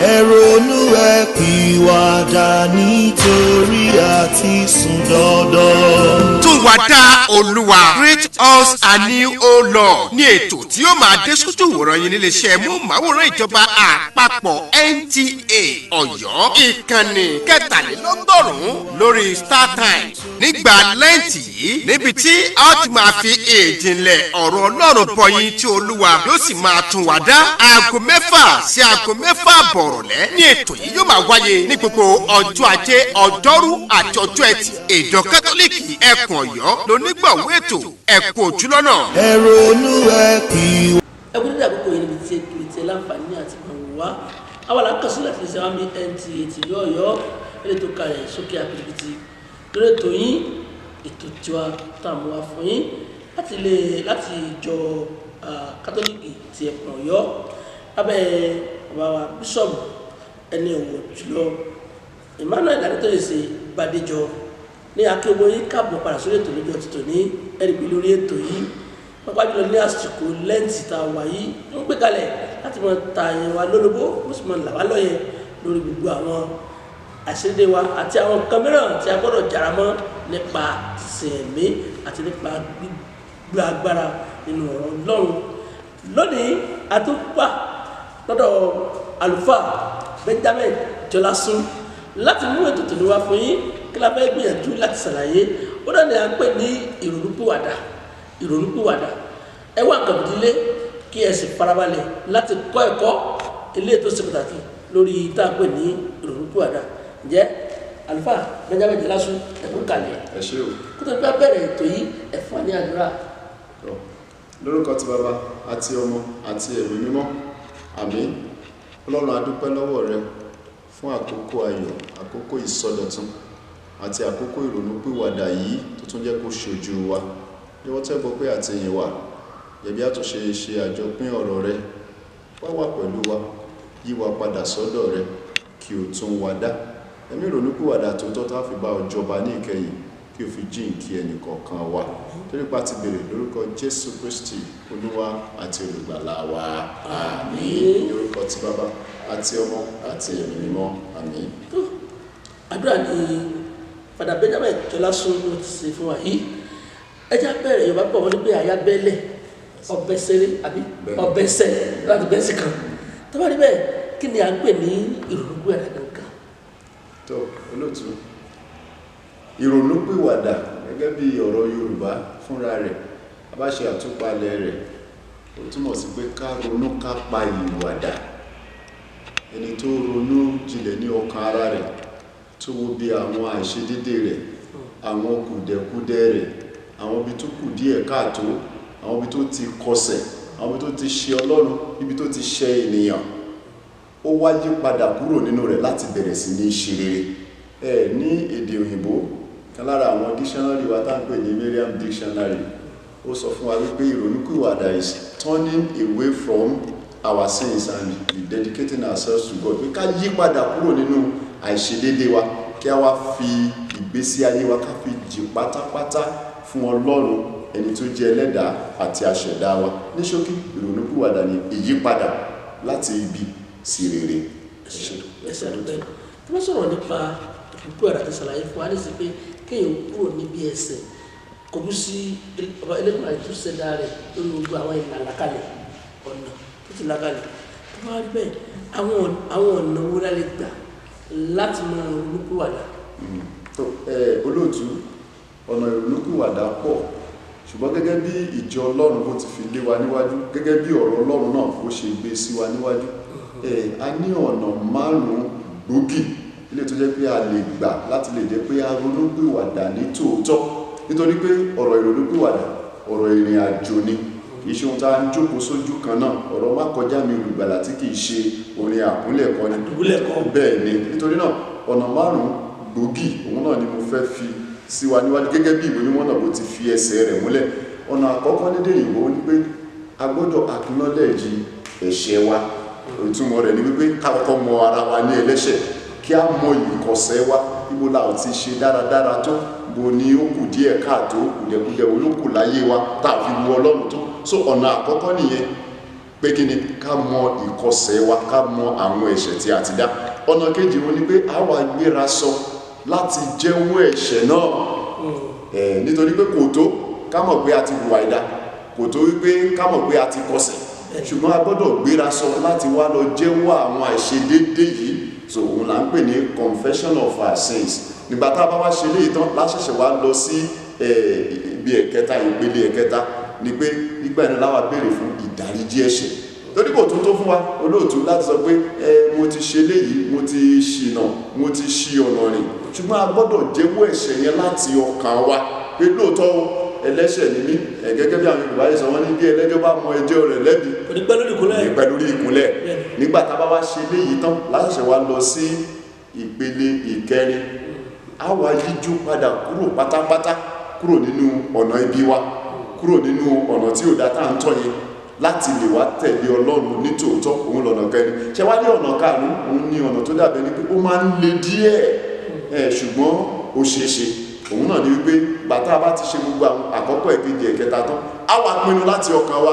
ẹ ronú ẹ pìwàdà nítorí àti sùn dandan. tún wá dá olúwa create us anew o Lord ní ètò tí ó máa dé sójú wòran yín níléeṣẹ́ móhùnmáwòrán ìjọba àpapọ̀ NTA Ọ̀yọ́ ìkànnì kẹtàlélọ́gọ́rùn-ún lórí StarTimes nígbà lẹ́ǹtì yìí níbi tí a ti máa fi ìjìnlẹ̀ ọ̀rọ̀ Ọlọ́run bọ́ yín tí olúwa yóò sì máa tún wá dá aago 6 sí aago 6 bọ̀rọ̀lẹ́ ní ètò yìí yóò máa wáyé ní gbogbo ọjọ́ ajé ọjọ́rú àti ọjọ́ ẹtì ìjọ kátólíìkì ẹkùn Ọ̀yọ́ lónígbàwó ètò ẹkùn òjúlọ́nà. ẹ ronú ẹ pìwàdà. ẹ kú dídí àkókò yìí níbi tí ètò láǹfààní àti ìgbọ̀nwó wa àwọn alákọ̀ọ́sí láti ṣe wá ní NTA tìlú Ọ̀yọ́ ilé tó kalẹ̀ sókè àpèjìbìtì lórí ètò yín ètò tiwa tá a mú wa fún yín láti ìjọ kátólíìkì ti ẹkùn Ọ̀yọ́ lábẹ́ bàbá bíṣọ̀bù ẹni ọ̀wọ̀ jùlọ Emmanuel Adétóyèsè Bádéjọ ní akéwò yín káàbọ̀ padà sórí ètò lójú ọtí tòní ẹ̀rìgbé lórí ètò yìí pápá jùlọ ní àsìkò lẹ́ǹtì tá a wà yìí ń gbé kalẹ̀ láti mọ ta àyẹ̀wò wa lólobó ó sì mọ là wá lọ́yẹ̀ lórí gbogbo àwọn àṣírí wa àti àwọn nǹkan mìíràn tí a gbọ́dọ̀ jára mọ́ nípa sẹ̀mí àti nípa gbígbà agbára nínú ọ̀rọ̀ Ọlọ́run. Lónìí àtúpà lọ́dọ̀ àlùfáà Benjamin Jọlásùn láti mú ètò tòní wá fún yín kí la fẹ́ gbìyànjú láti ṣàlàyé ó dàní à ń pè ní ìrònúpìwàdà ẹ wá nǹkan ìdílé kí ẹ sì farabalẹ̀ láti kọ́ ẹ̀kọ́ ilé tó ṣe pàtàkì lórí tá a pè ní ìrònúpìwàdà. Ǹjẹ́ àlùfáà Benjamin Jọlásùn ẹ̀kú kalẹ̀ ẹ ṣé o kó tó bá bẹ̀rẹ̀ ètò yìí ẹ fún wa ní àdúrà. lórúkọ ti bàbá àti ọmọ àti ẹ̀mí mímọ́ àmín. Ọlọ́run a dúpẹ́ lọ́wọ́ rẹ fún àkókò ayọ̀ àkókò ìsọdọ̀tun àti àkókò ìrònúpìwàdà yìí tó tún jẹ́ kó ṣojú wa ní wọ́n tẹ́bọ̀ pé àtẹ̀yìn wà yẹ̀bí àtúnṣe ṣe àjọpín ọ̀rọ̀ rẹ wá pẹ̀lú wa yí wa padà sọ́dọ̀ rẹ kí o tún wa dá ẹ̀mí ìrònúpìwàdà tó tọ́ tá fi bá ọ jọba ní ìkẹyìn kí o fi jíǹkí ẹnìkọ̀ọ̀kan wa torípa ti bèrè lórúkọ Jésù Kristi Olúwa àti Olùgbàlà wa àmín. Ní orúkọ ti bàbá àti ọmọ àti ẹ̀mí mímọ́ àmín. Àdúrà ni Fada Benjamin Jọlásùn ló ti ṣe fún wa yìí ẹjá bẹ̀rẹ̀ Yorùbá pọ̀ wọ́n ní pé àyà bẹ́lẹ̀ ọbẹ̀ sẹ́rẹ́ àbí ọbẹ̀ sẹ́ láti bẹ́ẹ̀ sí kan tó bá rí bẹ́ẹ̀ kí ni à ń pè ní ìrònúpìwàdà gangan. tó olóòtú ìrònúpìwàdà gẹ́gẹ́ bí ọ̀rọ̀ Yorùbá fúnra rẹ̀ a bá ṣe àtúpalẹ̀ rẹ̀ ó túmọ̀ sí pé ká ronú ká pa ìwàdà ẹni tó ronú jinlẹ̀ ní ọkàn ara rẹ̀ tó wo bí àwọn àìṣedédé rẹ̀ àwọn kùdẹ̀kùdẹ̀ rẹ̀ àwọn ibi tó kù díẹ̀ káàtó àwọn ibi tó ti kọsẹ̀ àwọn ibi tó ti ṣe Ọlọ́run ibi tó ti ṣe ènìyàn ó wá yí padà kúrò nínú rẹ̀ láti bẹ̀rẹ̀ sí ní ṣe rere ní èdè òyìnbó kan lára àwọn dictionary wa tá ń pè ní Merriam Dictionary ó sọ fún wa wípé ìrònúpìwàdà is turning away from our sins and dedicating ourselves to God pé ká yí padà kúrò nínú àìṣedédé wa kí a wá fi ìgbésí ayé wa ká fi jì pátápátá fún Ọlọ́run ẹni tó jẹ́ ẹlẹ́dàá àti aṣẹ̀dá wa ní ṣókí ìrònúpìwàdà ni ìyípadà láti ibi sí rere. ẹsẹ̀ àdúgbò tí wọ́n sọ̀rọ̀ nípa ìrònúpìwàdà tó ṣàlàyé fún wa ní sí pé kéèyàn kúrò níbi ẹ̀ṣẹ̀ kọjú sí ọba ẹlẹ́gbọ̀n àti ìṣẹ̀dá rẹ̀ lórí gbogbo àwọn ìlànà kalẹ̀ ọ̀nà tó ti lákalẹ̀ tó bá rí bẹ́ẹ̀ àwọn ọ̀nà wo la lè gbà láti mọ ìrònúpìwàdà. olóòtú ọ̀nà ìrònúpìwàdà pọ̀ ṣùgbọ́n gẹ́gẹ́ bí ìjọ Ọlọ́run bó ti fi lé wa níwájú gẹ́gẹ́ bí ọ̀rọ̀ Ọlọ́run náà bó ṣe gbé sí wa níwájú a ní ọ̀nà 5 gbòógì ilé tó jẹ́ pé a lè gbà láti lè jẹ́ pé a ronúpìwàdà ní tòótọ́ nítorí pé ọ̀rọ̀ ìrònúpìwàdà ọ̀rọ̀ ìrìn àjò ni kìí ṣe ohun tá a ń jókòó sójú kan náà ọ̀rọ̀ má kọjá mi olùgbàlà tí kìí ṣe orin àkúnlẹ̀kọ ni bẹ́ẹ̀ ni nítorí náà ọ̀nà 5 gbòógì òun náà ni mo fẹ́ fi sí wa níwájú gẹ́gẹ́ bí ìwé mímọ́ náà bó ti fi ẹsẹ̀ rẹ̀ múlẹ̀ ọ̀nà àkọ́kọ́ nídé ìwò ní pé a gbọ́dọ̀ acknowledge ẹ̀ṣẹ̀ wa ìtumọ̀ rẹ̀ ni wípé ká kọ́kọ́ mọ ara wa ní ẹlẹ́ṣẹ̀ kí a mọ ìkọ̀sẹ̀ wa ibo la ò ti ṣe dáradára tó bo ni ó kù díẹ̀ káàtó kùdẹ̀kùdẹ̀ olókù láyé wa tá a fi wu Ọlọ́run tó so ọ̀nà àkọ́kọ́ nìyẹn pé kí ni ká mọ ìkọsẹ̀ wa, ká mọ àwọn ẹ̀ṣẹ̀ tí a ti dá. Ọ̀nà kejì wọn ni pé a wá gbéra sọ láti jẹ́wọ́ ẹ̀ṣẹ̀ náà, nítorí pé kò tó ká mọ̀ pé a ti hùwà ìdá, kò tó wípé ká mọ̀ pé a ti kọsẹ̀, ṣùgbọ́n a gbọ́dọ̀ gbéra sọ láti wá lọ jẹ́wọ́ àwọn àìṣedéédé yìí. So òun là ń pè ní confession of our sins. Nígbà tá a bá wá ṣe léyìí tán láṣẹ̀ṣẹ̀ wá lọ sí ibi ẹ̀kẹta, ìpele ẹ̀kẹta, ni pé nígbà yẹn láwa béèrè fún ìdáríjì ẹ̀ṣẹ̀. Torí kò tún tó fún wa olóòtú láti sọ pé mo ti ṣe léyìí, mo ti ṣìnà, mo ti ṣì ọ̀nà rìn, ṣùgbọ́n a gbọ́dọ̀ jẹ́wọ́ ẹ̀ṣẹ̀ yẹn láti ọkàn wa pé lóòótọ́ ẹlẹ́ṣẹ̀ ni mí, gẹ́gẹ́ bí àwọn Yorùbá yìí sọ wọ́n ní bí ẹlẹ́jọ́ bá mọ ẹjọ́ rẹ̀ lẹ́bi pẹ́ lórí ìkúnlẹ̀. Nígbà tá a bá wá ṣe léyìí tán láṣẹ̀ṣẹ̀ wá lọ sí ìpele ìkẹrin, a wá yíjú padà kúrò pátápátá kúrò nínú ọ̀nà ibi wa, kúrò nínú ọ̀nà tí ò dá tá à ń tọ̀ yẹn, láti lè wá tẹ̀lé Ọlọ́run ní tòótọ́. Òun lọ̀nà kẹrin. Ṣé wá ní ọ̀nà karùn-ún? Òun ní ọ̀nà tó dàbẹ̀ ni pé ó máa ń le díẹ̀, ṣùgbọ́n ó ṣeéṣe. Òun náà ni wípé bàtà bá ti ṣe gbogbo àwọn àkọ́kọ́, ìkejì, ẹ̀kẹta tán, a wá pinnu láti ọkàn wa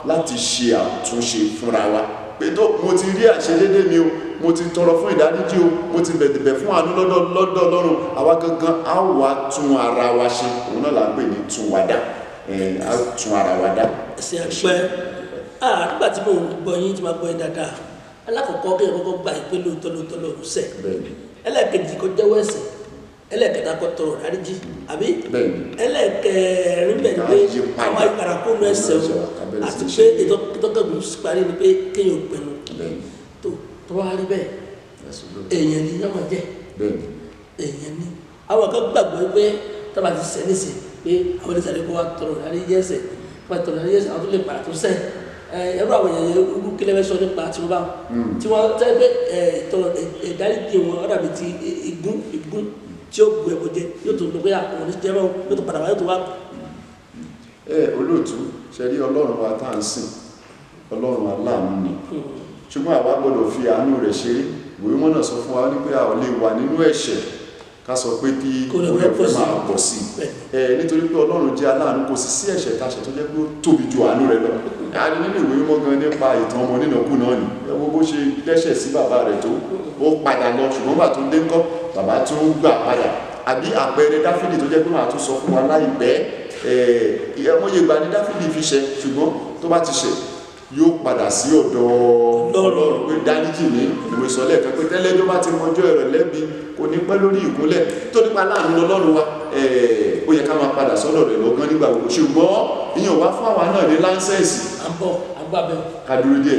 láti ṣe àtúnṣe fúnra wa pé tó mo ti rí àṣedédé mi o, mo ti tọrọ fún ìdáríjì o, mo ti bẹ̀bẹ̀ fún àánú lọ́dọ̀ Ọlọ́run. Àwa gangan a wá tún ara wa ṣe. Òun náà là ń pè ní tún wa dá, a tún ara wa dá. Ṣe àpẹ nígbà tí mo gbọ́ yín tí mo gbọ́ yín dáadáa, alákọ̀ọ́kọ́ kí ẹ kọ́kọ́ gba ìpè lóòótọ́ lọ́rùn sẹ̀, ẹlẹ́ẹ̀kejì kó jẹ́wọ́ ẹ̀ṣẹ̀, ẹlẹ́ẹ̀kẹta kó tọrọ ìdáríjì, àbí ẹlẹ́ẹ̀kẹrin bẹ̀ ni pé àwọn ìpàdà kó nu ẹ̀ṣẹ̀ o, àti pé ìtọ́kẹ́gùn parí ni pé kéèyàn pinnu tó wá rí bẹ́ẹ̀ èèyàn ni yọ́mọ jẹ́ èèyàn ni. Àwọn kan gbàgbọ́ pé tábà ti sẹ́ nísìn pé àwọn oníṣẹ́ kó wá tọrọ ìdáríjì ẹ̀ṣẹ̀, wọ́n tọrọ ìdáríjì ẹ̀ṣẹ̀, àwọn tó lè padà tó sẹ́ ẹ̀rọ àwọn èèyàn yẹn irú kílẹ̀ fẹ́ sọ nípa tí wọ́n bá tí wọ́n tẹ́ pé tọrọ ìdáríjì wọn ọ̀dà bíi ti igun tí ó gbé ẹbọ jẹ yóò tó lọ pé àwọn oníṣẹ́ mọ́ yóò tó padà wá yóò tó wá. Olóòtú ṣe rí Ọlọ́run wa tá à ń sìn, Ọlọ́run aláàánú ni, ṣùgbọ́n àwa gbọ́dọ̀ fi àánú rẹ̀ ṣeré. Ìwé mọ́ náà sọ fún wa ní pé a ò lè wà nínú ẹ̀ṣẹ̀ ká sọ pé kí oore ọ̀fẹ́ máa pọ̀ sí i, nítorí pé Ọlọ́run jẹ́ aláàánú. Kò sí sí ẹ̀ṣẹ̀ tá a ṣẹ̀ tó jẹ́ pé ó tóbi ju àánú rẹ̀ lọ. A rí nínú ìwé mọ́ gan nípa ìtàn ọmọ onínàkúnà ni, ẹ wo bó ṣe dẹ́ṣẹ̀ sí bàbá rẹ̀ tó, ó padà lọ, ṣùgbọ́n bàbá tó dé ńkọ́, bàbá tó gbà padà. Àbí àpẹẹrẹ Dáfídì tó jẹ́ pé màá tún sọ fún wa láìpẹ́, ẹmọye ìgbà ni Dáfídì fi ṣẹ̀, ṣùgbọ́n tó bá ti ṣẹ̀ yóò padà sí ọ̀dọ̀ Ọlọ́run pé dáríjì mi. Ìwé sọ lẹ́ẹ̀kan pé tẹ́lẹ́jọ́ bá ti mọjọ́ ẹ̀rọ lẹ́bi kò ní pẹ́ lórí ìkúnlẹ̀. tó nípa láàánú Ọlọ́run wa, ó yẹ ká máa padà sọ́dọ̀ rẹ̀ lọ́gán nígbà gbogbo, ṣùgbọ́n ìyẹn wá fún àwa náà ní láńsẹ̀sì kádúró díẹ̀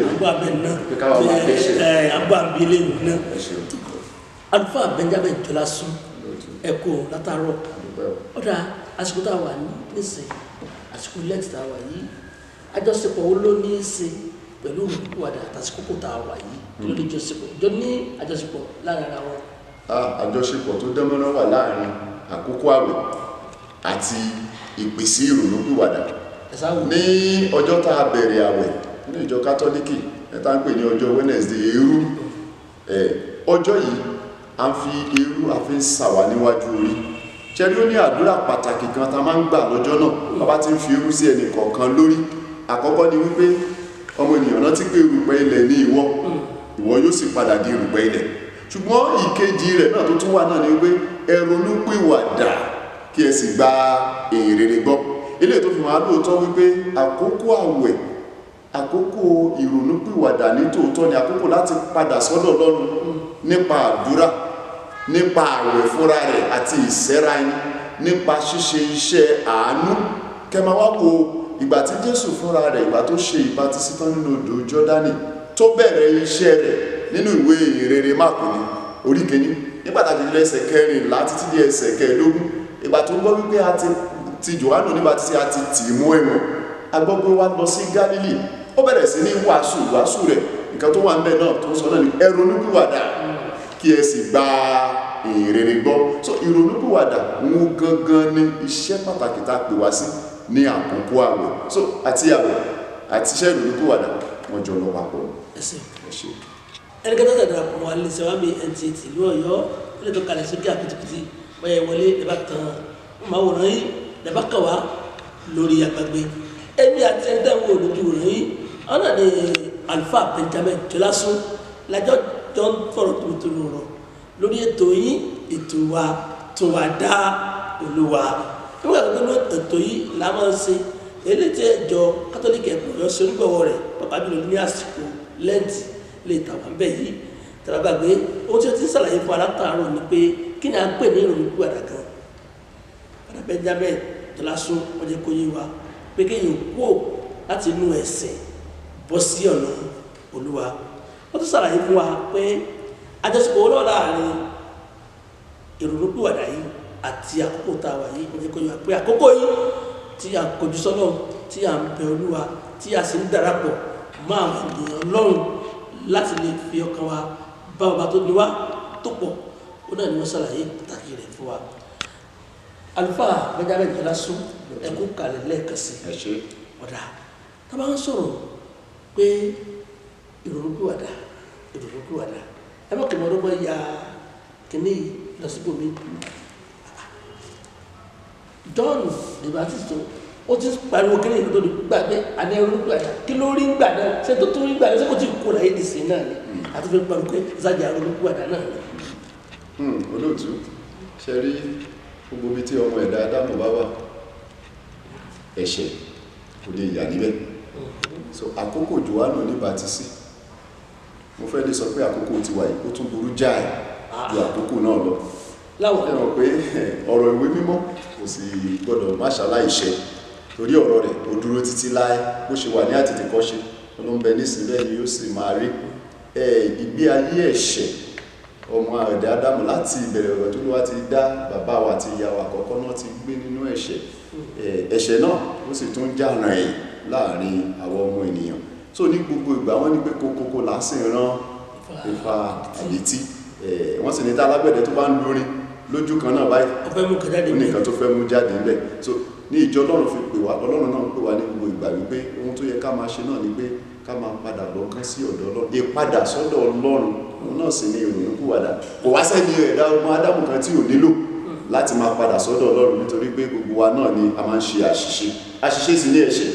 náà pé káwa máa dẹ́ṣẹ̀. agbábílẹ̀ náà Àlùfáà Benjamin Jọlásùn ẹ̀kọ́ látàárọ̀ ọ̀dà àsìkò tá a wà nísìn, àsìkò lẹ́tì tá a wà yìí, àjọṣepọ̀ wo ló ní í ṣe pẹ̀lú ìwádà àtàsìkò tá a wà yìí? Kí ló ní jọṣepọ̀ ìjọ ní àjọṣepọ̀ láàrin ara wọn? Àjọṣepọ̀ tó dánmọ́rán wà láàrin àkókò àwẹ̀ àti ìpèsè ìrònúpìwàdà. Ní ọjọ́ tá a bẹ̀rẹ̀ àwẹ̀ ní ìjọ kátólíkì ẹ̀ta ń pè ní ọjọ́ Wednesday, eérú, ọjọ́ yìí a ń fi eérú a fi ń sàwà níwájú orí. Ṣẹ́rí ó ní àdúrà pàtàkì kan tá a máa ń gbà lọ́jọ́ náà, bàbá ti ń fi eérú sí ẹnì kọ̀ọ̀kan lórí. Àkọ́kọ́ ni wípé ọmọ ènìyàn rántí pé erùpẹ̀ ilẹ̀ ní ìwọ yóò sì padà di erùpẹ̀ ilẹ̀. Ṣùgbọ́n ìkejì rẹ̀ náà tó tún wà náà ni wípé ẹ ronúpìwàdà kí ẹ sì gba ìyìn rere gbọ́. Eléyìí tó fi hàn lóòótọ́ wípé àkókò àwẹ̀, àkókò ìrònúpìwàdà ní tòótọ́ ni àkókò láti padà sọ́dọ̀ Ọlọ́run nípa àdúrà, nípa àwẹ̀ fúnra rẹ̀ àti ìsẹ́ra ẹni, nípa ṣíṣe iṣẹ́ àánú. Kẹ́mà wá wo ìgbà tí Jésù fúnra rẹ̀, ìgbà tó ṣe ìbátísí tán nínú odò Jọ́dánì, tó bẹ̀rẹ̀ iṣẹ́ rẹ̀ nínú ìwé ìhìnrere Máàkù ní orí kìíní, nígbà tá a ti ẹsẹ̀ 14 títí di ẹsẹ̀ 15, ìgbà tó gbọ́ wípé a ti Jòhánù nígbà tí a ti tì mú ẹ̀wọ̀n, a gbọ́ pé wá lọ sí Gálílì, ó bẹ̀rẹ̀ sí ní wàásù rẹ̀. Nǹkan tó wà ń bẹ̀ náà tó sọ náà ni ẹ ronúpìwàdà kí ẹ sì gba ìrere gbọ́. So ìrònúpìwàdà wọn gangan ní iṣẹ́ pàtàkì tá a pè wá sí ní àkókò àwẹ̀. So àti àwẹ̀ àti iṣẹ́ ìrònúpìwàdà wọn jọ lọ papọ̀. ẹnikẹ́ni tó darapọ̀ wà lè sẹ́wọ́n mi NTA ìlú Ọ̀yọ́ ilé tó kalẹ̀ sókè àpìtìpìtì báyẹ̀ wọlé ẹ̀bá tán máwòrán yìí lẹ́bá kàn wá lórí àgbàgbé. Èmi àti ẹni tẹ́wọ́ olójú rẹ̀ yìí ọ̀nà ni Alfa Benjamin Jọlásún lájọ́ jọ ń fọ̀rọ̀ tó rọ̀ lórí ètò yìí ètò wa tún wá dá Olúwa nígbà tó ní ètò yìí la máa ń ṣe eléyìí tí ìjọ kátólíkì ẹ̀kọ́ yọ sí onígbọ̀wọ́ rẹ̀ pàpà jùlọ ní àsìkò lẹ́ǹtì lè tàwọn bẹ́ẹ̀ yìí tàbí gbàgbé ohun tí ó ti ń ṣàlàyé fún alátàárọ̀ ni pé kí ni à ń pè ní ìròyìn kú àdàkan padà Benjamin Jọlásún wọ́n jẹ́ kó yé wa pé kéèyàn kú láti inú ẹ̀ṣẹ̀ bọ́ sí ọ̀nà Olúwa wọ́n tún ṣàlàyé fún wa pé àjọṣepọ̀ olóò láàrin ìrònú kú àdà yìí àti àkókò tá a wà yìí wọ́n jẹ́ kó yé wa pé àkókò yìí tí a kojú sọ́nà tí a ń bẹ Olúwa tí a sì ń darapọ̀ mọ́ àwọn ènìyàn Ọlọ́run láti lè fi ọkàn wa bá ọba tó ní wá tó pọ̀ ó náà ni wọ́n ṣàlàyé pàtàkì rẹ̀ fún wa. Alfa Benjamin Jọlásún ẹkú kalẹ̀ lẹ́ẹ̀kan sí ọ̀dà tá a bá ń sọ̀rọ̀ pé ìrònúpìwàdà ẹ má kò mọ́ ọdún mọ́ ya kìíní lọ síbò mi. John the Baptist ó ti pariwo kí ní ìlú tó di gbàgbé àní ìrònúpìwàdà kí ló rí gbà náà ṣé tó rí gbà náà ṣé kò tí kó láyé dìsí náà ni àti fi pariwo pé ìsájà ìrònúpìwàdà náà ni. Olóòtú ṣe rí gbogbo ibi tí ọmọ ẹ̀dá Ádámù bá wà ẹ̀ṣẹ̀ kò lè yà níbẹ̀. So àkókò Jòhánù ní bàtísì mo fẹ́ lè sọ pé àkókò tiwa yìí ó tún burú jáì ju àkókò náà lọ. Ẹ̀rọ pé ọ̀rọ̀ ìwé mímọ́ kò sì gbọ́dọ̀ má ṣaláìṣẹ torí ọ̀rọ̀ rẹ̀ ó dúró títí láé bó ṣe wà ní àtètèkọ́ṣe olóńbẹ nísìnyí ni yóò sì máa rí ìgbé ayé ẹ̀ṣẹ̀ ọmọ ẹ̀dá Ádámù láti ìbẹ̀rẹ̀ ọ̀rọ̀ tó lọ́wọ́ ti dá bàbá wa àti ìyá wa àkọ́kọ́ náà ti gbé nínú ẹ̀ṣẹ̀ náà ó sì tún jàràn ẹ̀ láàrin àwọn ọmọ ènìyàn. So ní gbogbo ìgbà wọ́n ní pé kókókó lásìn rán Ifá àbítí wọ́n sì ní tá alágbẹ̀dẹ tó bá ń lórin lójú kan náà báyìí ó ní nǹkan tó fẹ́ mú jáde nílẹ̀. So ní ìjọ Ọlọ́run fi pè wá Ọlọ́run náà pè wá ní gbogbo ìgbà wípé ohun tó yẹ ká máa ṣe náà ni pé ká máa padà lọ́kàn sí ọ̀dọ̀ Ọlọ́run ìpadà sọ́dọ̀ Ọlọ́run òun náà sì ní ìrònúpìwàdà kò wá sẹ́ni ẹ̀dá ọmọ Ádámù kan tí ò nílò láti máa padà sọ́dọ̀ Ọlọ́run nítorí pé gbogbo wa náà ni a máa ń ṣe àṣìṣe sí ní ẹ̀ṣẹ̀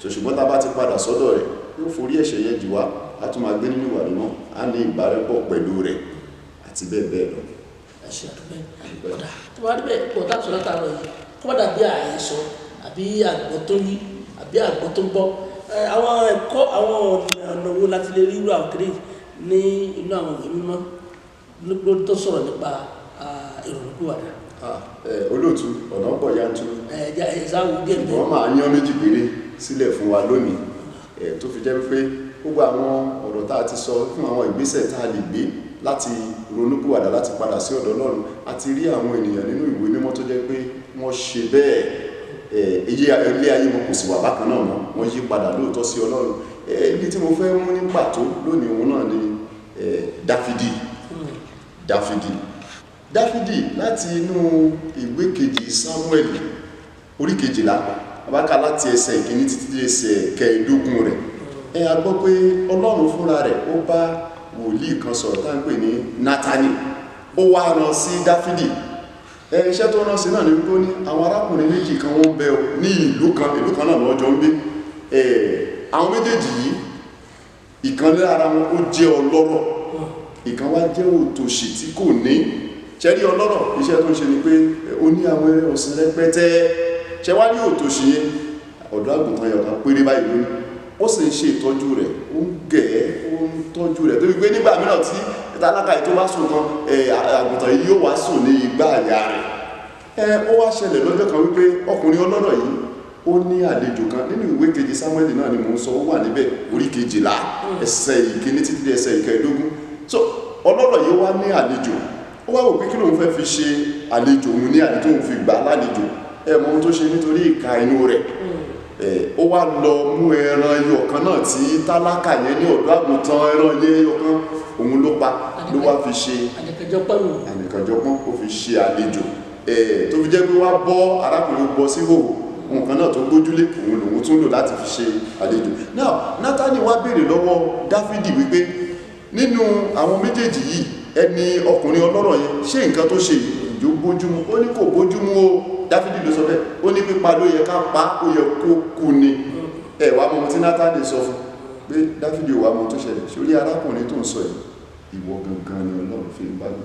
ṣùgbọ́n tá a bá ti padà sọ́dọ̀ rẹ̀ yóò forí ẹ̀ṣẹ̀ yẹn jì wá a tún máa gbé nínú ìwà mímọ́ a ní ìbárẹ́pọ̀ pẹ̀lú rẹ̀ àti bẹ́ẹ̀ bẹ́ẹ̀ lọ. ẹ̀ṣẹ̀ àdúgbò ọ̀dà tó wá níbẹ̀ pọ̀ táàtù látàrọ̀ yìí kó má dàbí àhesọ àbí àgbọ̀ tó yí àbí àgbọ̀ tó ń bọ́ àwọn ẹ̀kọ́ àwọn ọ̀nà wo láti lè rí irú àwọn kiri ní inú àwọn ìwé mímọ́ lórí tó sọ̀rọ̀ nípa ìrònúpìwàdà. Olóòtú ọ̀nà pọ̀ yanturu wọ́n máa yán méjì péré sílẹ̀ fún wa lónìí tó fi jẹ́ pé gbogbo àwọn ọ̀rọ̀ tá a ti sọ fún àwọn ìgbésẹ̀ tá a lè gbé láti ronúpìwàdà láti padà sí ọ̀dọ̀ Ọlọ́run àti rí àwọn ènìyàn nínú ìwé mímọ́ tó jẹ́ pé wọ́n ṣe bẹ́ẹ̀ ilé ayé wọn kò sì wà bákan náà mọ́ wọ́n yí padà lóòótọ́ sí Ọlọ́run. Ibi tí mo fẹ́ mú ní pàtó lónìí òun náà ni Dáfídì láti inú ìwé kejì Sámúẹ́lì orí 12 abáka láti ẹsẹ̀ ìkíní títí dé ẹsẹ̀ 15 rẹ̀ a gbọ́ pé Ọlọ́run fúnra rẹ̀ ó bá wòlíì kan sọ̀rọ̀ tá ń pè ní Nátánì ó wá rán sí Dáfídì iṣẹ́ tó rán sí náà ni wípé ó ní àwọn arákùnrin méjì kan wọ́n bẹ ní ìlú kan náà lọ́jọ́ ń gbé àwọn méjèèjì yìí ìkan lára wọn ó jẹ́ ọlọ́rọ̀ ìkan wá jẹ́ òtòṣì tí kò ní ṣẹ́rí ọlọ́rọ̀ iṣẹ́ tó ń ṣe ni pé ó ní àwọn ẹrẹ́ ọ̀sìn rẹpẹtẹ ṣẹ wá ní òtòṣì yẹn ọ̀dọ́ àgùntàn yọ̀kan péré báyìí lónìí ó sì ń ṣe ìtọ́jú rẹ̀ ó ń gẹ̀ẹ́ ó ń tọ́jú rẹ̀ tó fi gbé nígbà mìíràn tí tálákà yìí tó bá sùn kan àgùntàn yìí yóò wá sùn ní igbá àyà rẹ̀ ó wá ṣẹlẹ̀ lọ́jọ́ kan wípé ọkùnrin ọlọ́rọ̀ yìí ó ní àlejò kan nínú ìwé kejì Sámúẹ́lì náà ni mò ń sọ ó wà níbẹ̀ orí 12 ẹsẹ̀ ìkíní títí dé ẹsẹ̀ 15. So ọlọ́rọ̀ yìí wá ní àlejò ó wá wò pé kí lòun fẹ́ fi ṣe àlejò òun ní àlejò òun fi gbà lálejò mọ ohun tó ṣe nítorí ìka inú rẹ̀ ó wá lọ mú ẹran ẹyọ kan náà tí tálákà yẹn ní ọ̀dọ́ àgùntàn ẹran ẹyọ kan òun ló pa ló wá fi ṣe ànìkànjọpọ́n ó fi ṣe àlejò tó fi jẹ́ pé wá bọ́ arákùnrin bọ́ sí hòhò nǹkan náà tó gbójúlé òun lòun tún lò láti fi ṣe àlejò. Now Nátánì wá béèrè lọ́wọ́ Dáfídì wípé nínú àwọn méjèèjì yìí ẹni ọkùnrin ọlọ́rọ̀ yẹn ṣé nǹkan tó ṣe ìjó bójúmu ó ní kò bójúmu o Dáfídì ló sọ bẹ́ẹ̀ ó ní pípa ló yẹ ká pa ó yẹ kó kú ni wá mọ̀ tí Nátánì sọ fún pé Dáfídì ò wá mọ tó ṣẹlẹ̀ sórí arákùnrin tó ń sọ yìí ìwọ gangan ni Ọlọ́run fi ń bá mi.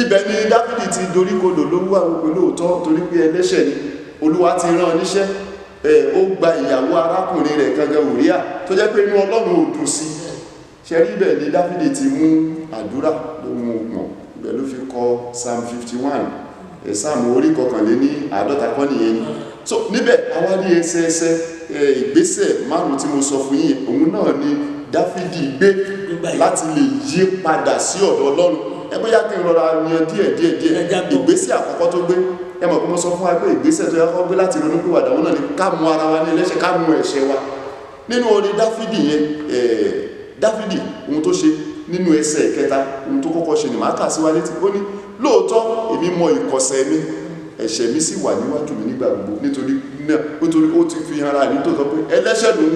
Ibẹ̀ ni Dáfídì ti doríkodò ló wà wípé lóòótọ́ torí pé ẹlẹ́ṣẹ̀ ni Olúwa ti rán níṣẹ́ ó gba ìyàwó arákùnrin rẹ̀ gangan Ùríà tó jẹ́ pé inú Ọlọ́run ò dùn sí ṣe rí ibẹ̀ ni Dáfídì ti mú àdúrà lóhun ògbọ̀n ibẹ̀ ló fi kọ Psalm 51 Psalm orí 51 kọ́ nìyẹn ni so níbẹ̀ àwárí ẹsẹẹsẹ ìgbésẹ̀ márùn tí mo sọ fún yín òun náà ni Dáfídì gbé láti lè yí padà sí ọ̀dọ̀ Ọlọ́run ẹ bóyá kí n rọra yan díẹ̀ ìgbésẹ̀ àkọ́kọ́ tó gbé ẹ mọ̀ pé mo sọ fún wa pé ìgbésẹ̀ tó yẹ kó gbé láti ronú pìwàdà òun náà ni ká mú ara wa ní ẹlẹ́ṣẹ̀ ká mú ẹ̀ṣẹ̀ wa nínú orin Dáfídì yẹn Dáfídì ohun tó ṣe nínú ẹsẹ̀ ìkẹta ohun tó kọ́kọ́ ṣe ni màá kà sí wa létí ó ní lóòótọ́ èmi mọ ìkọ̀sẹ̀ mi ẹ̀ṣẹ̀ mi sì wà níwájú mi nígbà gbogbo nítorí náà ó ti fi hàn ara ní tó sọ pé ẹlẹ́ṣẹ̀ lòun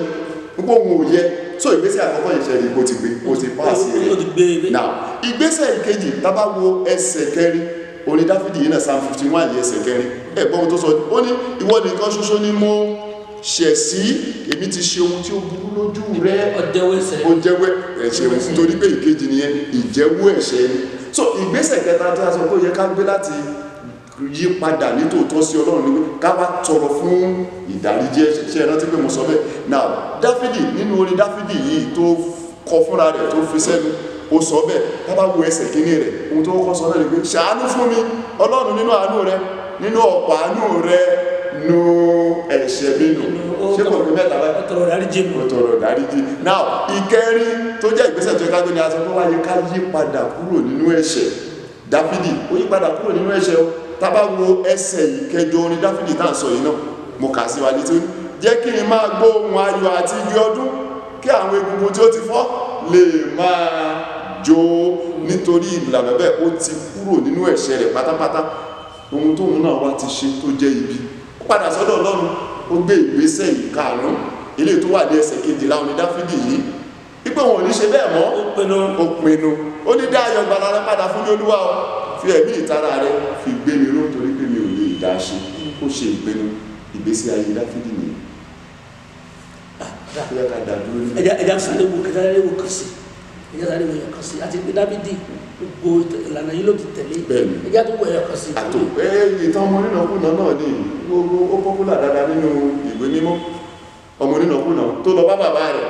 gbogbo òun ò yẹ so ìgbésẹ̀ àkọ́kọ́ yẹn ṣẹlẹ̀ kó ti gbé ó ti páàsì rẹ̀ now ìgbésẹ̀ ìkejì tá bá wo ẹsẹ̀ kẹrin orin Dáfídì yìí náà Psalm 51 yìí ẹsẹ̀ kẹrin ẹ̀gbọ́n tó sọ ó ní ìwọ nìkan ṣoṣo ni mo ṣẹ̀ sí èmi ti ṣe ohun tí ó burú lójú rẹ̀ ó jẹ́wọ́ ẹ̀ṣẹ̀ nítorí pé ìkejì nìyẹn ìjẹ́wọ́ ẹ̀ṣẹ̀ ni so ìgbésẹ̀ kẹta tó sọ pé ó yẹ ká gbé láti yí padà nítòótọ́ sí Ọlọ́run ní ká wá tọrọ fún ìdáríjì ẹ̀ṣẹ̀ rántí pé mo sọ bẹ́ẹ̀ now Dáfídì nínú orin Dáfídì yìí tó kọ fúnra rẹ̀ tó fi sẹ́nu ó sọ bẹ́ẹ̀ tá bá wo ẹsẹ̀ kínní rẹ̀ ohun tó kọ́ sọ náà ni pé ṣàánú fún mi Ọlọ́run nínú àánú rẹ̀ nínú ọ̀pọ̀ àánú rẹ̀ nu ẹ̀ṣẹ̀ mi nù ṣé kò ní mẹ́ta báyìí ọ̀tọ̀rọ̀ dáríjì now ìkẹrin tó jẹ́ ìgbésẹ̀ tó ká gbé ni a sọ pé wáyé ká yí padà kúrò nínú ẹ̀ṣẹ̀ Dáfídì ó yí padà kúrò nínú ẹ̀ṣẹ̀ o tá bá wo ẹsẹ̀ ìkẹjọ orin Dáfídì tá à ń sọ yìí náà mo kà sí wa létí ó ní jẹ́ kí n máa gbọ́ ohùn ayọ̀ àti igi ọdún kí àwọn egungun tí ó ti fọ́ lè máa jó nítorí ìlànà bẹ́ẹ̀ ó ti kúrò nínú ẹ̀ṣẹ̀ rẹ̀ pátápátá ohun tóun náà wá ti ṣe tó jẹ́ ibi ó padà sọ́dọ̀ Ọlọ́run ó gbé ìgbésẹ̀ ìkarùn-ún ilé tó wà ní ẹsẹ̀ kejìlá orin Dáfídì yìí wípé wọn ò ní ṣe bẹ́ẹ̀ mọ́ ó pinnu ó ní dá ayọ̀ gbàlà rẹ padà fún ní Olúwa o fi ẹ̀mí ìtara rẹ fi gbé mi ró torí pé mi ò lè dá ṣe ó ṣe ìpinnu ìgbésí ayé Dáfídì nìyí ẹja sáré wo kan sí ẹja sáré wo ẹyọ kan sí àti pé Dáfídì gbogbo ìlànà yìí ló ti tẹ̀lé ẹja tó wo ẹyọ kan sí. àtò ìtàn ọmọ onínàkúnà náà ní gbogbo ó pọ́pùlà dáadáa nínú ìwé mímọ́ ọmọ onínàkúnà tó lọ bá bàbá rẹ̀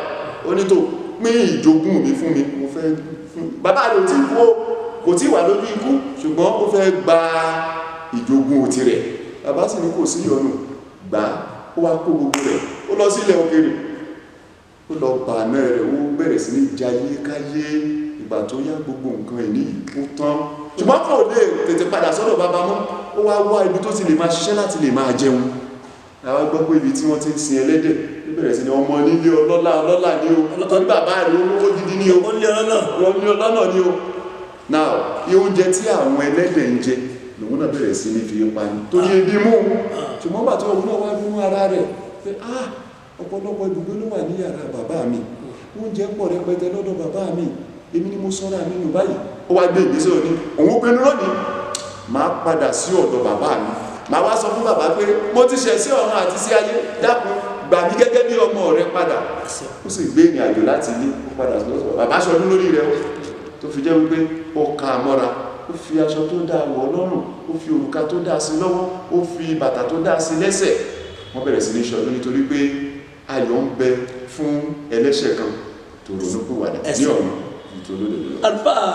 ó ní tó pín ìjogún mi fún mi mo fẹ́ bàbá rẹ̀ ò tí kò tí wà lójú ikú ṣùgbọ́n ó fẹ́ gba ìjogún tirẹ̀ bàbá sì ní kò sí ìyọnu gbà ó wá kó gbogbo rẹ̀ ó lọ sílẹ̀ òkèèrè ó lọ bàánà rẹ̀ ó bẹ̀rẹ̀ sí ní jayé káyé ìgbà tó yá gbogbo nǹkan ìní ó tán ṣùgbọ́n kò lè tètè padà sọ́dọ̀ bàbá mọ́ ó wá wá ibi tó ti lè máa ṣiṣẹ́ láti lè máa jẹun àwọn gbọ́ pé ibi tí wọ́n ti ń sin ẹlẹ́dẹ̀ ó bẹ̀rẹ̀ sí ní ọmọ nílé ọlọ́lá ní o torí bàbá rẹ̀ olówó gidi ní o ọlọ́nà ní o now oúnjẹ tí àwọn ẹlẹ́dẹ̀ ń jẹ lòun náà bẹ̀rẹ̀ sí ní fi pa ní torí ebi mú ṣùgbọ́n bàtí òun náà wá nínú ara rẹ̀ pé ọ̀pọ̀lọpọ̀ ibùgbé ló wà ní yàrá bàbá mi oúnjẹ pọ̀ rẹpẹtẹ lọ́dọ̀ bàbá mi èmi ni mo sọ́ra mi nù báyìí ó wá gbé ìgbésẹ̀ òní òun pinnu lónìí máa padà sí ọ̀dọ̀ bàbá mi máa wá sọ fún bàbá pé mo ti ṣẹ̀ sí ọ̀run àti sí ayé dákun gbà mí gẹ́gẹ́ bí ọmọ rẹ padà ó sì gbé ìrìn àjò láti ilé ó padà lọ́sọ̀ bàbá ṣọdún lórí rẹ̀ tó fi jẹ́ wípé ó ka mọ́ra ó fi aṣọ tó dáa wọ̀ lọ́rùn ó fi òrùka tó dáa sí lọ́wọ́ ó fi bàtà tó dáa sí lẹ́sẹ̀ wọ́n bẹ̀rẹ̀ sí ní ṣọdún nítorí pé ayọ̀ ń bẹ fún ẹlẹ́ṣẹ̀ kan tó ronú pìwàdà ní ọ̀run nítorí olódodo. Àlùfáà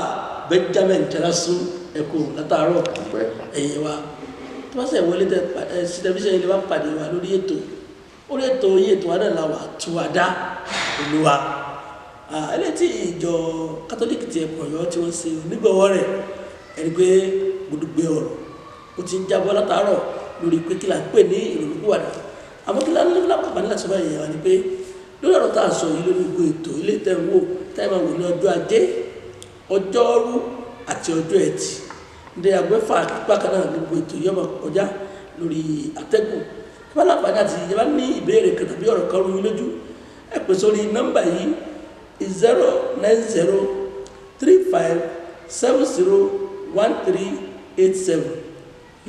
Benjamin Jarasu ẹ̀kọ́ látàárọ̀ ẹ̀yẹ wa tó bá sẹ̀ wọlé sí tẹlifíṣàn ilé wa pàdé wa lórí ètò yìí ètò wa náà la wà Túwàdá Olúwa ẹlẹ́tì ìjọ kátólíkì ti ẹ̀kọ́ Ọ̀yọ́ tí wọ́n ṣe onígbọ̀wọ́ rẹ̀ ẹni pé gbódùgbé ọ̀rọ̀ ó ti ń jábọ́ látàárọ̀ lórí pé kí la ń pè ní ìrònúpìwàdà àmọ́ kí la ń lápapà nílẹ̀ sọ́bà yẹn wá ni pé lórí ọ̀rọ̀ tá à ń sọ yìí lórí gbogbo ètò ilé tẹ̀wọ́ táìmọ̀ wò ní ọjọ́ Ajé Ọjọ́rú àti ọjọ́ Ẹtì ní agbẹ́fà bákan náà gbogbo ètò yìí ọmọ kọjá lórí atẹ́gùn tí wọ́n láǹfààní àti ìjọba ní ìbéèrè kan tàbí ọ̀rọ̀ kan rú lójú ẹ pè sórí nọ́mbà yìí 09035701387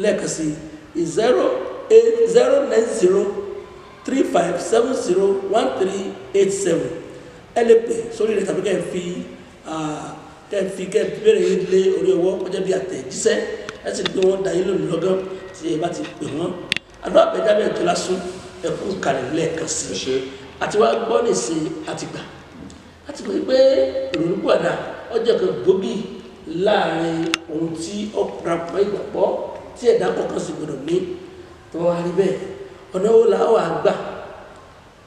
lẹ́ẹ̀kan sí 09035701387 35701387 ẹ lè pè sórí rẹ̀ tàbí kẹ́ fi bẹ̀rẹ̀ yín lé orí ọwọ́ kọjá bí àtẹ̀jíṣẹ́ ẹ sì gbé wọn dá yín lónìí lọ́gán tí ẹ bá ti pè wọ́n àdúrà Benjamin Jọlásùn ẹkún kàlẹ̀ lẹ́ẹ̀kan sí àti wá gbọ́ nìṣe àtìgbà pé ìrònúpìwàdà ọjọ́ kan gbòógì láàrin ohun tí ó rapọ̀ ìgbàgbọ́ tí ẹ̀dá kọ̀ọ̀kan sì gbọdọ̀ ní tó wá rí bẹ́ẹ̀ ọ̀nà wo la wà gbà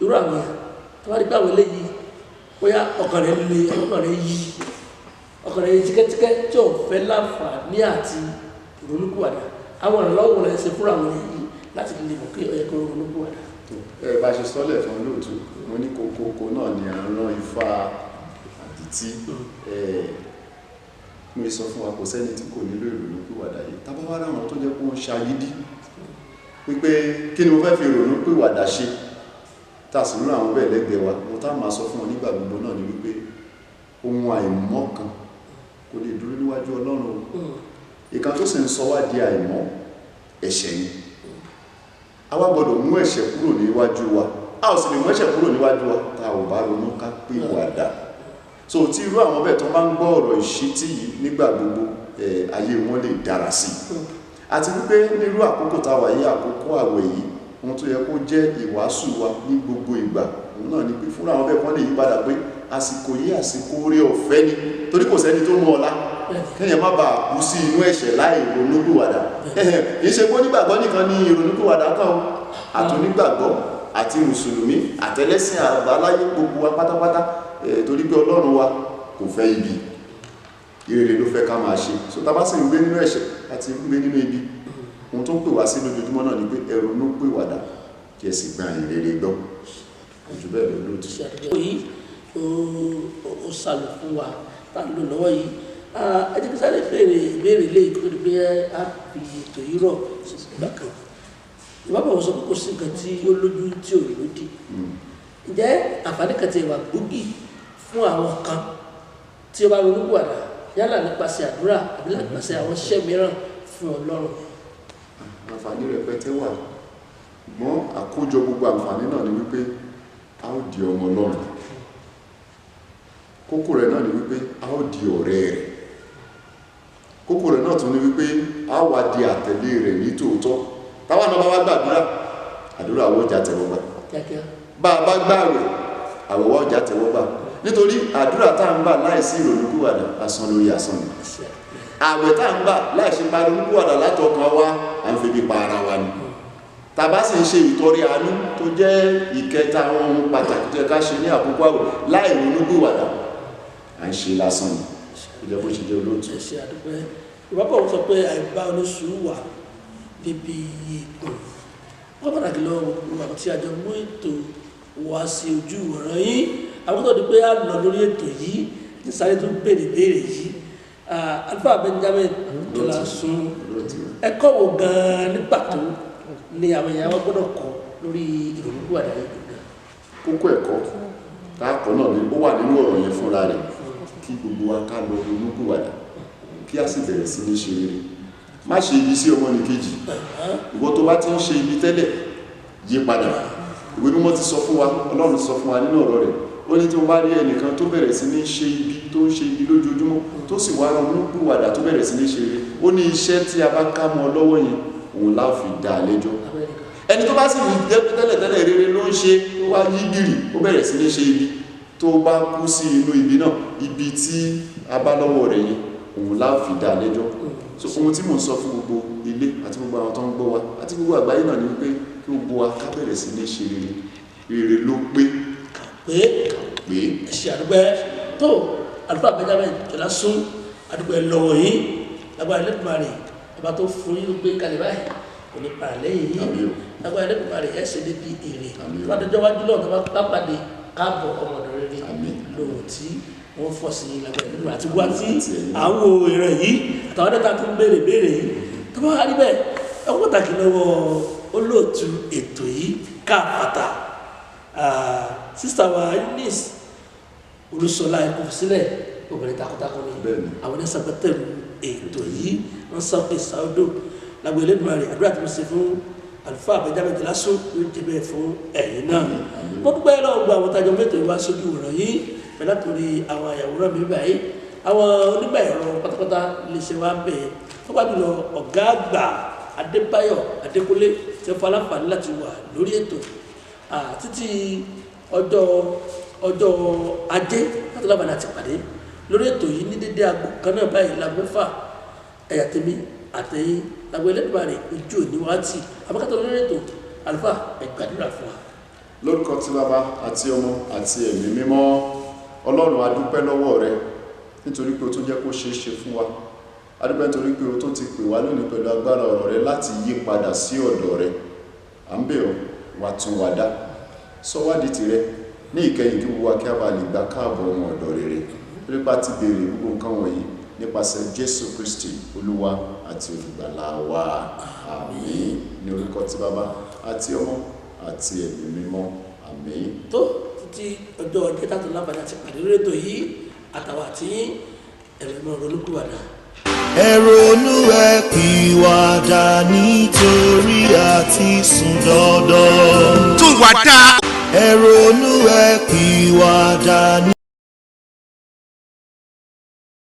irú àwọn èèyàn tó wá rí báwọn eléyìí bóyá ọkàn rẹ̀ le ọkàn rẹ̀ tíkẹ́tíkẹ́ tí ò fẹ́ láǹfààní àti ìrònúpìwàdà àwọn ìrànlọ́wọ́ rẹ̀ ṣe fúnra àwọn èèyàn yìí láti lè mọ̀ pé ọ̀yẹ́ kan ìrònúpìwàdà. ẹ bá ṣe sọ́lẹ̀ fún olóòtú mo ní kókó náà ni àrùn ifá àdìtí mo sọ fún wa kò sẹ́ni tí kò nílò ìrònúpìwàdà yìí tá bá wá ráwọn tó jẹ́ kó ń ṣagídí wípé kí ni mo fẹ́ fi ìrònúpìwàdà ṣe tá a sì rú àwọn bẹ́ẹ̀ lẹ́gbẹ̀ẹ́ wa mo tá máa sọ fún wọn nígbà gbogbo náà ni wípé ohun àìmọ́ kan kò lè dúró níwájú Ọlọ́run ìkan tó sì ń sọ wá di àìmọ́ ẹ̀ṣẹ̀ ni a wá gbọ́dọ̀ mú ẹ̀ṣẹ̀ kúrò níwájú wa a ò sì lè mú ẹ̀ṣẹ̀ kúrò níwájú wa tá a ò bá ronú ká pé wàdà so tí irú àwọn bẹ́ẹ̀ tó máa ń gbọ́ ọ̀rọ̀ ìṣítí yìí nígbà gbogbo ayé wọn lè dára sí àti wípé nírú àkókò tá a wà yìí àkókò àwẹ̀ yìí ohun tó yẹ kó jẹ́ ìwàásù wa ní gbogbo ìgbà òun náà ni pé fúnra àwọn bẹ́ẹ̀ kan lè yí padà pé àsìkò yìí àsìkò oore ọ̀fẹ́ ni torí kò sẹ́ni tó mú ọlá kéèyàn má bàa kú sí inú ẹ̀ṣẹ̀ láì ronúpìwàdà kì í ṣe pé onígbàgbọ́ nìkan ní ìrònúpìwàdà kan àtúnígbàgbọ́ àti mùsùlùmí àtẹlẹ́sìn àbáláyé gbogbo wa pátápátá torí pé Ọlọ́run wa kò fẹ́ ibi ìrere ló fẹ́ ká máa ṣe so tá bá sì ń gbé nínú ẹ̀ṣẹ̀ àti ń gbé nínú ibi ohun tó ń pè wá sí lójoojúmọ́ náà ni pé ẹ ronúpìwàdà kí ẹ sì gba ìrere gbọ́ ojú bẹ́ẹ̀ lọ lóòtú. ó sàlù fún wa tá a lò lọ́wọ́ yìí ẹ jẹ́ kí sáré ìbéèrè lè kó di pé a fi ètò yìí rọ̀ sígbà kan ìbábà wọn sọ pé kò sí nǹkan tí ó lójú tí ò lódì ǹjẹ́ àǹfààní kan ti wà gbòógì fún àwọn kan tí ó bá ronúpìwàdà yálà nípasẹ̀ àdúrà àbí nípasẹ̀ àwọn iṣẹ́ mìíràn fún Ọlọ́run. àǹfààní rẹpẹtẹ wà ṣùgbọ́n àkójọ gbogbo àǹfààní náà ni wípé a ó di ọmọ Ọlọ́run kókó rẹ̀ náà ni wípé a ó di ọ̀rẹ́ rẹ̀ kókó rẹ̀ náà tún ni wípé a wá di àtẹ̀lé rẹ̀ ní tòótọ́ táwọn náà bá wá gbàdúrà àdúrà àwọn ọjà tẹ̀wọ́gbà bá a bá gbààwẹ̀ àwẹ̀wọ́ ọjà tẹ̀wọ́gbà nítorí àdúrà tá ń gbà láìsí ìrònúpìwàdà asán lórí asán ni àwẹ̀ tá ń gbà láìsí ìrònúpìwàdà látọkàn wa à ń febi pa ara wa ni tàbá sì ń ṣe ìtọrẹ àánú tó jẹ́ ìkẹta àwọn ohun pàtàkì tó yẹ ká ṣe ní àkókò àwẹ̀ láì ronúpìwàdà à ń ṣe lásán ni ìjẹ́ bó ṣe jẹ́ olóòtú. ẹ ṣe àdúpẹ́ ìwọ́pọ̀ sọ pé àìbá oníṣòwò wà níbi wọ́n pàtàkì lọ àwọn tí a jọ mú ètò wá sí ojú ọ̀ràn yìí àwọn tó di pé a lọ lórí ètò yìí ní sáré tó béèrè yìí Alfa Benjamin Jọlásùn ẹ̀kọ́ wo gan-an ní pàtó ni àwọn èèyàn wọn gbọ́dọ̀ kọ́ lórí ìrònúpìwàdà yìí gbọ́dọ̀. kókó ẹ̀kọ́ táàkọ́ náà ni ó wà nínú ọ̀rọ̀ yẹn fúnra rẹ̀ kí gbogbo wa ká lọ ronúpìwàdà kí a sì bẹ̀rẹ̀ sí ní ṣe rere má ṣe ibi sí ọmọnìkejì ìwọ tó bá ti ń ṣe ibi tẹ́lẹ̀ yí padà ìwé mímọ́ ti sọ fún wa Ọlọ́run sọ fún wa nínú ọ̀rọ̀ rẹ̀ ó ní tí wọ́n bá rí ẹnìkan tó bẹ̀rẹ̀ sí ní ṣe ibi tó ń ṣe ibi lójoojúmọ́ tó sì wá ronúpìwàdà tó bẹ̀rẹ̀ sí ní ṣe rere ó ní iṣẹ́ tí a bá ká mọ́ lọ́wọ́ yẹn òun láò fi dá a lẹ́jọ́ ẹni tó bá sì rí tẹ́lẹ̀ rere ló ń ṣe tó wá yí gìrì ó bẹ̀rẹ̀ sí ní ṣe ibi tó bá kú sí inú ibi náà ibi tí a bá lọ́wọ́ rẹ̀ yẹn òun láò fi dá a lẹ́jọ́ so ohun tí mò ń sọ fún gbogbo ilé àti gbogbo àwọn tó ń gbọ́ wa àti gbogbo àgbáyé náà ni wípé kí gbogbo wa ká bẹ̀rẹ̀ sí ní ṣe rere ló pé ẹ̀ṣẹ̀ àdúgbẹ́ tó Alfa Benjamin Jọlásùn àdúgbẹ́ lọ́wọ́ yìí lágbára Ẹlẹ́dùmarè ọba tó fún yín gbé kalẹ̀ báyìí kò ní para lẹ́yìn yìí lágbára Ẹlẹ́dùmarè ẹ̀ṣẹ̀ débi èrè lọ́dọ̀jọ́ wájú náà tó bá pàdé káàbọ̀ ọmọdé rere lóhùn tí wọ́n fọ́ sí lágbára Ẹlẹ́dùmarè àti wá tí àwọn ìran yìí àtàwọn dẹ́ta tó ń béèrè yìí tó bá rí bẹ́ẹ̀ ẹ kó pàtàkì lọ́wọ́ olóòtú ètò yìí káàpàtà sísá wa Eunice Olúṣọlá ẹkọ sílẹ̀ obìnrin takuntakun ni àwọn ẹsẹ pẹtẹrù ètò yìí wọn sọ pé sáódò lágbo Elédùmarè àdúrà tí mo ṣe fún àlùfáà Benjamin Lasso yóò jẹ́ bẹ́ẹ̀ fún ẹ̀yin náà. mo dúpẹ́ lọ́wọ́ gba àwọn tajọ mẹ́tò ìwá sójú ọ̀rọ̀ yìí pẹ̀lú àtòrí àwọn àyàwòrán mi báyìí àwọn onígbà ẹ̀rọ pátápátá lè ṣe wá bẹ́ẹ̀ fọ́pá jùlọ ọ̀gá àgbà Adébáyọ̀ Adékúnlé tí wọ́n faláǹfààní láti wà lórí ètò títí ọjọ́ ajé láti lábàá láti pàdé lórí ètò yìí ní dédé aago kan náà báyìí láago mẹ́fà ẹ̀yà tèmi àtẹ̀yìn lágbo ẹlẹ́dùnmáà rẹ̀ ojú òní wá tì àbákátà lórí ètò àlùfáà ẹ̀gbàdúrà fún wa. lórúkọ tí bàbá àti ọmọ àti ẹ̀mí mímọ́ ọlọ́run a dúpẹ́ lọ́wọ́ rẹ nítorí pé o tún jẹ́ kó ṣeé ṣe fún wa a dúpẹ́ nítorí pé o tún ti pè wá lónìí pẹ̀lú agbára ọ̀rọ̀ rẹ láti yí padà sí ọ̀dọ̀ rẹ à ń bẹ̀ ọ́ wá tún wá dá sọ wá di tìrẹ ní ìkẹyìn kí gbogbo wa kí a bá lè gbà káàbọ̀ ọmọ ọ̀dọ̀ rere nípa ti béèrè gbogbo nǹkan wọ̀nyí nípasẹ̀ Jésù Kristi olúwa àti olùgbàlà wa àmín ní orúkọ tí bàbá àti ọmọ àti ẹ̀mí mímọ́ àmín. tó títí ọjọ́ ọjọ́ tààtò lábàdà ti pàdé lórí ètò yìí àtàwọn àti ẹ̀mí mímọ́ ronúkúwàdà. ẹ ronú ẹ pìwàdà nítorí àti sùn dandan. tún wá dá. ẹ ronú ẹ pìwàdà.